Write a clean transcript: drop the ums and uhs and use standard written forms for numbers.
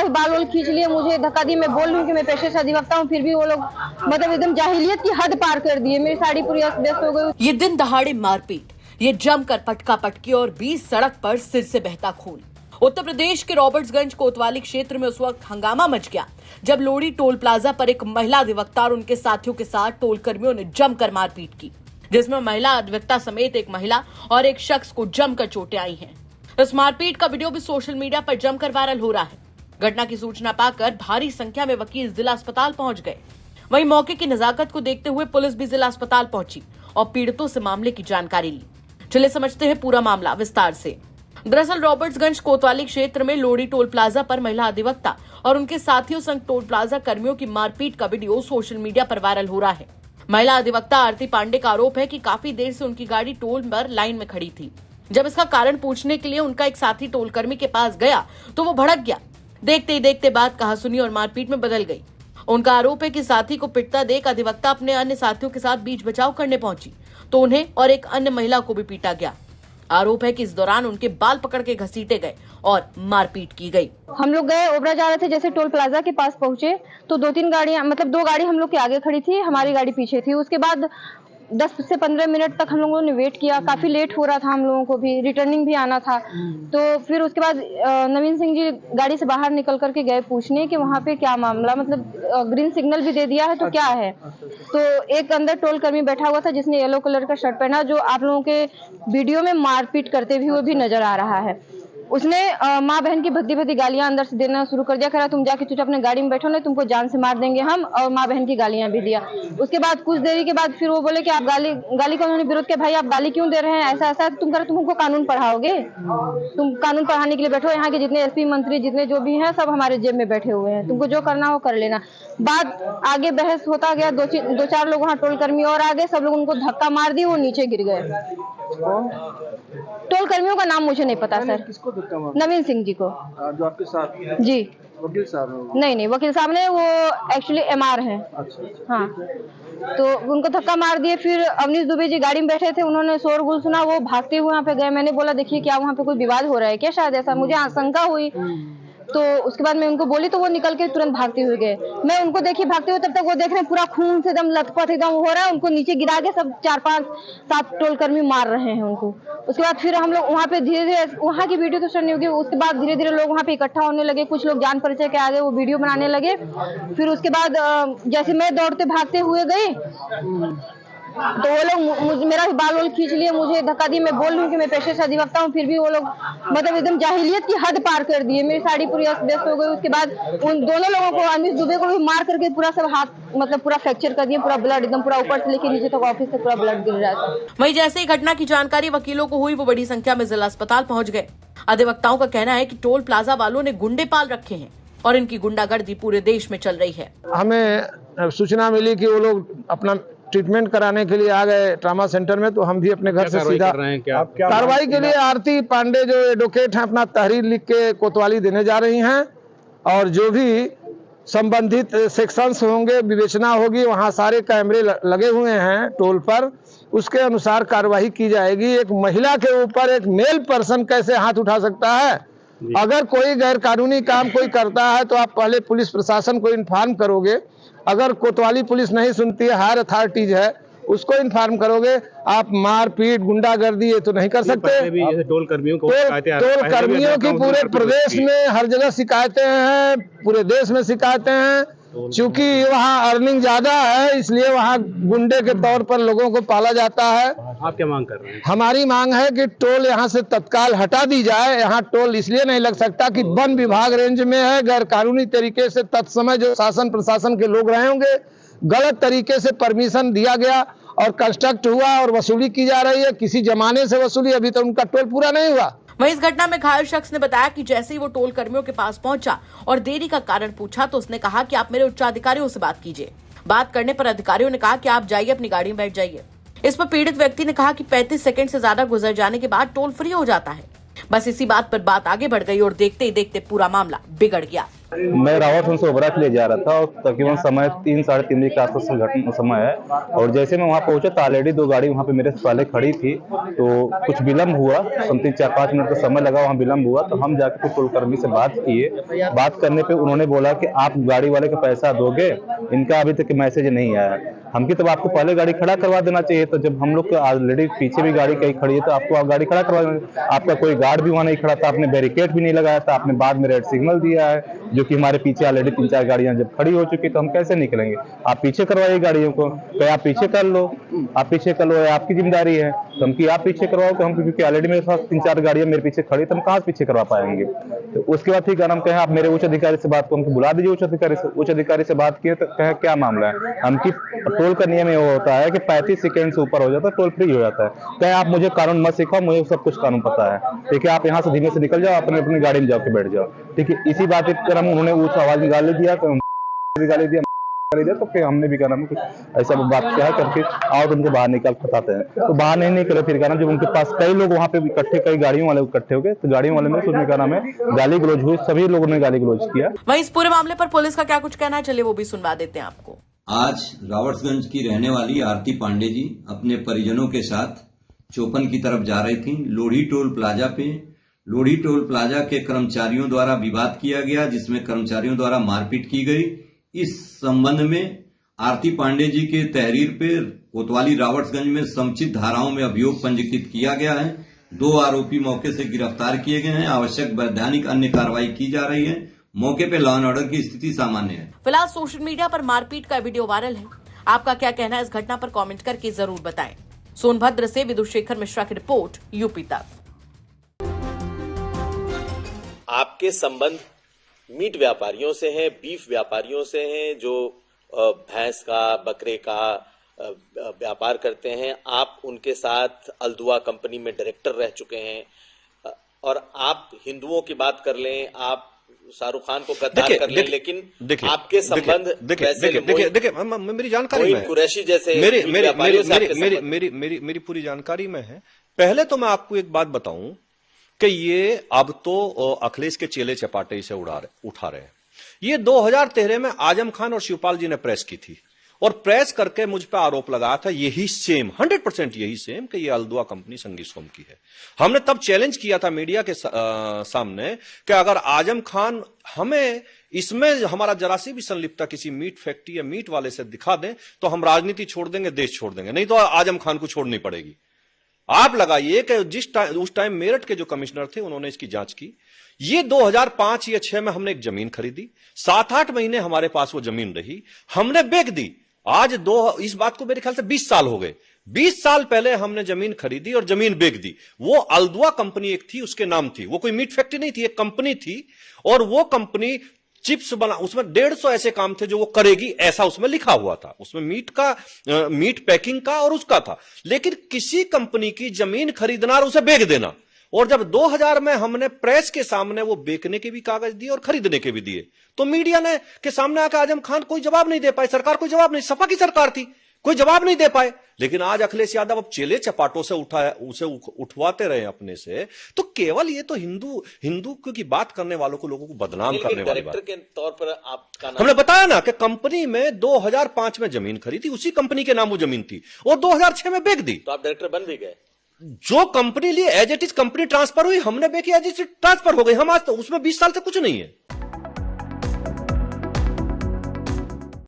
मेरा बाल वाल खींच लिए, मुझे धक्का दिए। मैं बोल रही हूँ कि मैं पेशे से अधिवक्ता हूँ, फिर भी वो लोग मतलब एकदम जाहिलियत की हद पार कर दिए। मेरी साड़ी पूरी अस्त व्यस्त हो गई। ये दिन दहाड़े मारपीट, ये जमकर पटका पटकी और बीच सड़क पर सिर से बहता खून। उत्तर प्रदेश के रॉबर्ट्सगंज कोतवाली क्षेत्र में उस वक्त हंगामा मच गया जब लोड़ी टोल प्लाजा पर एक महिला अधिवक्ता और उनके साथियों के साथ टोल कर्मियों ने जमकर मारपीट की, जिसमें महिला अधिवक्ता समेत एक महिला और एक शख्स को जमकर चोटें आई हैं। इस मारपीट का वीडियो भी सोशल मीडिया पर जमकर वायरल हो रहा है। घटना की सूचना पाकर भारी संख्या में वकील जिला अस्पताल पहुंच गए। वहीं मौके की नजाकत को देखते हुए पुलिस भी जिला अस्पताल पहुंची और पीड़ितों से मामले की जानकारी ली। चलिए समझते हैं पूरा मामला विस्तार से। दरअसल रॉबर्ट्सगंज कोतवाली क्षेत्र में लोड़ी टोल प्लाजा पर महिला अधिवक्ता और उनके साथियों संग टोल प्लाजा कर्मियों की मारपीट का वीडियो सोशल मीडिया पर वायरल हो रहा है। महिला अधिवक्ता आरती पांडे का आरोप है कि काफी देर से उनकी गाड़ी टोल पर लाइन में खड़ी थी। जब इसका कारण पूछने के लिए उनका एक साथी टोल कर्मी के पास गया तो वो भड़क गया। देखते ही देखते बात कहासुनी और मारपीट में बदल गई। उनका आरोप है कि साथी को पिटता देख अधिवक्ता अपने अन्य साथियों के साथ बीच बचाव करने पहुंची तो उन्हें और एक अन्य महिला को भी पीटा गया। आरोप है कि इस दौरान उनके बाल पकड़ के घसीटे गए और मारपीट की गई। हम लोग गए, ओबरा जा रहे थे। जैसे टोल प्लाजा के पास पहुंचे तो 2-3 गाड़ियां, मतलब 2 गाड़ी हम लोग के आगे खड़ी थी, हमारी गाड़ी पीछे थी। उसके बाद 10 से 15 मिनट तक हम लोगों ने वेट किया। काफी लेट हो रहा था, हम लोगों को भी रिटर्निंग भी आना था। तो फिर उसके बाद नवीन सिंह जी गाड़ी से बाहर निकल करके गए पूछने कि वहाँ पे क्या मामला, मतलब ग्रीन सिग्नल भी दे दिया है तो क्या है। तो एक अंदर टोल कर्मी बैठा हुआ था जिसने येलो कलर का शर्ट पहना, जो आप लोगों के वीडियो में मारपीट करते भी हुए भी नजर आ रहा है। उसने माँ बहन की भद्दी भद्दी गालियां अंदर से देना शुरू कर दिया। कह रहा तुम जाके चुपचाप अपने गाड़ी में बैठो, नहीं तुमको जान से मार देंगे हम, और माँ बहन की गालियां भी दिया। उसके बाद कुछ देरी के बाद फिर वो बोले कि आप गाली का उन्होंने विरोध किया, भाई आप गाली क्यों दे रहे हैं, ऐसा ऐसा तुम कर, तुमको कानून पढ़ाओगे, तुम कानून पढ़ाने के लिए बैठो, यहाँ के जितने एसपी मंत्री जितने जो भी हैं सब हमारे जेब में बैठे हुए हैं, तुमको जो करना हो कर लेना। बात आगे बहस होता गया। 2-4 लोग वहाँ टोल कर्मी और आगे, सब लोग उनको धक्का मार दिए, वो नीचे गिर गए। टोल कर्मियों का नाम मुझे नहीं पता सर। किसको धक्का मारा? नवीन सिंह जी को। जो आपके साथ? जी। वकील साहब? नहीं, वकील साहब ने, वो एक्चुअली एमआर हैं। अच्छा। हाँ, तो उनको धक्का मार दिए। फिर अवनीश दुबे जी गाड़ी में बैठे थे, उन्होंने शोरगुल सुना, वो भागते हुए वहाँ पे गए। मैंने बोला देखिए क्या वहाँ पे कोई विवाद हो रहा है क्या, शायद ऐसा मुझे आशंका हुई। तो उसके बाद मैं उनको बोली तो वो निकल के तुरंत भागते हुए गए। मैं उनको देखी भागते हुए, तब तक वो देख रहे हैं पूरा खून से एकदम लथपथ एकदम हो रहा है। उनको नीचे गिरा के सब 4-5-7 टोल कर्मी मार रहे हैं उनको। उसके बाद फिर हम लोग वहाँ पे धीरे धीरे, वहाँ की वीडियो तो सर नहीं होगी, उसके बाद धीरे धीरे लोग वहाँ पे इकट्ठा होने लगे। कुछ लोग जान परिचय के आगे वो वीडियो बनाने लगे। फिर उसके बाद जैसे मैं दौड़ते भागते हुए गई तो वो लोग मेरा बाल वाल खींच लिए, मुझे धक्का दिए। मैं बोल रही हूँ कि मैं पेशे से अधिवक्ता हूँ, फिर भी वो लोग मतलब एकदम जाहिलियत की हद पार कर दिए। मेरी साड़ी पूरी अस्त व्यस्त हो गई। उसके बाद उन दोनों लोगों को, अवनीश दुबे को भी मार करके पूरा सब हाथ मतलब पूरा फ्रैक्चर कर दिए, पूरा ब्लड एकदम पूरा ऊपर से लेके नीचे तक ऑफिस से पूरा ब्लड गिर रहा था। वहीं जैसे ही घटना की जानकारी वकीलों को हुई, वो बड़ी संख्या में जिला अस्पताल पहुंच गए। अधिवक्ताओं का कहना है कि टोल प्लाजा वालों ने गुंडे पाल रखे हैं और इनकी गुंडागर्दी पूरे देश में चल रही है। हमें सूचना मिली कि वो लोग अपना ट्रीटमेंट कराने के लिए आ गए ट्रामा सेंटर में, तो हम भी अपने घर से सीधा कार्रवाई के लिए आरती पांडे जो एडवोकेट हैं अपना तहरीर लिख के कोतवाली देने जा रही हैं, और जो भी संबंधित सेक्शंस होंगे विवेचना होगी, वहाँ सारे कैमरे लगे हुए हैं टोल पर, उसके अनुसार कार्रवाई की जाएगी। एक महिला के ऊपर एक मेल पर्सन कैसे हाथ उठा सकता है? अगर कोई गैर कानूनी काम कोई करता है तो आप पहले पुलिस प्रशासन को इन्फॉर्म करोगे। अगर कोतवाली पुलिस नहीं सुनती है, हायर अथॉरिटीज है, उसको इन्फॉर्म करोगे। आप मारपीट गुंडागर्दी ये तो नहीं कर सकते। टोल कर्मियों की पूरे प्रदेश में हर जगह शिकायतें हैं, पूरे देश में शिकायतें हैं। चूंकि वहाँ अर्निंग ज्यादा है इसलिए वहाँ गुंडे के तौर पर लोगों को पाला जाता है। आप क्या मांग कर रहे हैं? हमारी मांग है कि टोल यहाँ से तत्काल हटा दी जाए। यहाँ टोल इसलिए नहीं लग सकता कि वन विभाग रेंज में है, गैर कानूनी तरीके से तत्समय जो शासन प्रशासन के लोग रहे होंगे, गलत तरीके से परमिशन दिया गया और कंस्ट्रक्ट हुआ और वसूली की जा रही है। किसी जमाने से वसूली, अभी तक उनका टोल पूरा नहीं हुआ। वहीं इस घटना में घायल शख्स ने बताया कि जैसे ही वो टोल कर्मियों के पास पहुंचा और देरी का कारण पूछा तो उसने कहा कि आप मेरे उच्चाधिकारियों से बात कीजिए। बात करने पर अधिकारियों ने कहा कि आप जाइए अपनी गाड़ी में बैठ जाइए। इस पर पीड़ित व्यक्ति ने कहा कि 35 सेकंड से ज्यादा गुजर जाने के बाद टोल फ्री हो जाता है। बस इसी बात पर बात आगे बढ़ गई और देखते ही देखते पूरा मामला बिगड़ गया। मैं रावतगंज से ओबरा के लिए जा रहा था और तकरीबन समय 3 साढ़े 3 बजे के आसपास का घटना समय है। और जैसे मैं वहाँ पहुंचा तो ऑलरेडी 2 गाड़ी वहाँ पे मेरे से पहले खड़ी थी, तो कुछ विलम्ब हुआ, समथिंग 4-5 मिनट का समय लगा, वहाँ विलम्ब हुआ। तो हम जाके टोल कर्मी से बात किए। बात करने पे उन्होंने बोला कि आप गाड़ी वाले का पैसा दोगे, इनका अभी तक मैसेज नहीं आया। हमकी तब आपको पहले गाड़ी खड़ा करवा देना चाहिए। तो जब हम लोग ऑलरेडी पीछे भी गाड़ी कहीं खड़ी है तो आपको गाड़ी खड़ा करवा देना। आपका कोई गार्ड भी वहाँ नहीं खड़ा था, आपने बैरिकेड भी नहीं लगाया था, आपने बाद में रेड सिग्नल दिया है, जो कि हमारे पीछे ऑलरेडी 3-4 गाड़ियां जब खड़ी हो चुकी तो हम कैसे निकलेंगे। आप पीछे करवाइए गाड़ियों को, तो आप पीछे कर लो, आप पीछे कर लो, आपकी जिम्मेदारी है। तो हम कि आप पीछे करवाओ, तो हम क्योंकि ऑलरेडी मेरे पास 3-4 गाड़ियां मेरे पीछे खड़ी, तो हम कहाँ पीछे करवा पाएंगे। तो उसके बाद ठीक है, हम कहें आप मेरे उच्च अधिकारी से बात को हमको बुला दीजिए। उच्च अधिकारी से बात किए तो कहें क्या मामला है। हमकी टोल का नियम ये होता है कि 35 सेकंड से ऊपर हो जाता है टोल फ्री हो जाता है। कहें आप मुझे कानून मत सिखाओ, मुझे सब कुछ कानून पता है, ठीक है, आप यहाँ से धीमे से निकल जाओ, अपनी गाड़ी में जाके बैठ जाओ, ठीक है। इसी बात पर हम उन्होंने ऊंच आवाज में गाली दिया, तो गाली दिया, तो फिर हमने भी कहना कुछ ऐसा बात क्या है करके आओ तो उनको बाहर निकाल बताते हैं। तो बाहर नहीं निकले, फिर कहना जब उनके पास कई लोग वहाँ पे इकट्ठे, कई गाड़ियों वाले इकट्ठे हो गए, तो गाड़ियों वाले में उसमें क्या नाम है गाली गलौज हुई, सभी लोगों ने गाली गलौज किया। वहीं इस पूरे मामले पर पुलिस का क्या कुछ कहना है, चलिए वो भी सुनवा देते हैं आपको। आज रावतगंज की रहने वाली आरती पांडे जी अपने परिजनों के साथ चौपन की तरफ जा रही थी। लोढ़ी टोल प्लाजा के कर्मचारियों द्वारा विवाद किया गया, जिसमें कर्मचारियों द्वारा मारपीट की गई। इस संबंध में आरती पांडे जी के तहरीर पर कोतवाली रावतगंज में समुचित धाराओं में अभियोग पंजीकृत किया गया है। 2 आरोपी मौके से गिरफ्तार किए गए हैं। आवश्यक वैधानिक अन्य कार्रवाई की जा रही है। मौके पे लॉ एंड ऑर्डर की स्थिति सामान्य है। फिलहाल सोशल मीडिया पर मारपीट का वीडियो वायरल है। आपका क्या कहना है इस घटना पर कमेंट करके जरूर बताएं। सोनभद्र से विदुशेखर मिश्रा की रिपोर्ट, यूपी तक। आपके संबंध मीट व्यापारियों से हैं, बीफ व्यापारियों से हैं, जो भैंस का, बकरे का व्यापार करते हैं। आप उनके साथ अल्दुआ कंपनी में डायरेक्टर रह चुके हैं। और आप हिंदुओं की बात कर लें, आप शाहरुख खान को गद्दार कर लें, लेकिन आपके संबंध देखिए मेरी जानकारी में कुरैशी जैसे मेरी पूरी जानकारी में है। पहले तो मैं आपको एक बात बताऊं कि ये अब तो अखिलेश के चेले चपाटे इसे उठा रहे हैं। ये 2013 में आजम खान और शिवपाल जी ने प्रेस की थी और प्रेस करके मुझ पर आरोप लगाया था यही सेम 100% यही सेम कि ये अल्दुआ कंपनी संगी सोम की है। हमने तब चैलेंज किया था मीडिया के सामने कि अगर आजम खान हमें इसमें हमारा जरा सी भी संलिप्तता किसी मीट फैक्ट्री या मीट वाले से दिखा दें तो हम राजनीति छोड़ देंगे, देश छोड़ देंगे, नहीं तो आजम खान को छोड़नी पड़ेगी। आप लगाइए कि उस टाइम मेरठ के जो कमिश्नर थे उन्होंने इसकी जांच की। ये 2005 या 6 में हमने एक जमीन खरीदी, 7-8 महीने हमारे पास वो जमीन रही, हमने बेच दी। आज इस बात को मेरे ख्याल से 20 साल हो गए। 20 साल पहले हमने जमीन खरीदी और जमीन बेच दी। वो अल्दुआ कंपनी एक थी, उसके नाम थी, वो कोई मीट फैक्ट्री नहीं थी, एक कंपनी थी। और वो कंपनी चिप्स बना, उसमें 150 ऐसे काम थे जो वो करेगी, ऐसा उसमें लिखा हुआ था। उसमें मीट पैकिंग का और उसका था। लेकिन किसी कंपनी की जमीन खरीदना और उसे बेच देना, और जब 2000 में हमने प्रेस के सामने वो बेचने के भी कागज दिए और खरीदने के भी दिए, तो मीडिया ने के सामने आकर आजम खान कोई जवाब नहीं दे पाए, सरकार कोई जवाब नहीं, सपा की सरकार थी, कोई जवाब नहीं दे पाए। लेकिन आज अखिलेश यादव अब चेले चपाटों से उसे उठवाते रहे अपने से। तो केवल ये तो हिंदू की बात करने वालों को, लोगों को बदनाम करने वाली बात। के तौर पर आपका नाम, हमने बताया ना कि कंपनी में 2005 में जमीन खरीदी, उसी कंपनी के नाम वो जमीन थी, और 2006 में बेच दी। तो आप डायरेक्टर बन भी गए। जो कंपनी लिए as it is company transfer हुई, हमने बेची एज इट इज ट्रांसफर हो गई। हम आज तो उसमें 20 साल से कुछ नहीं है।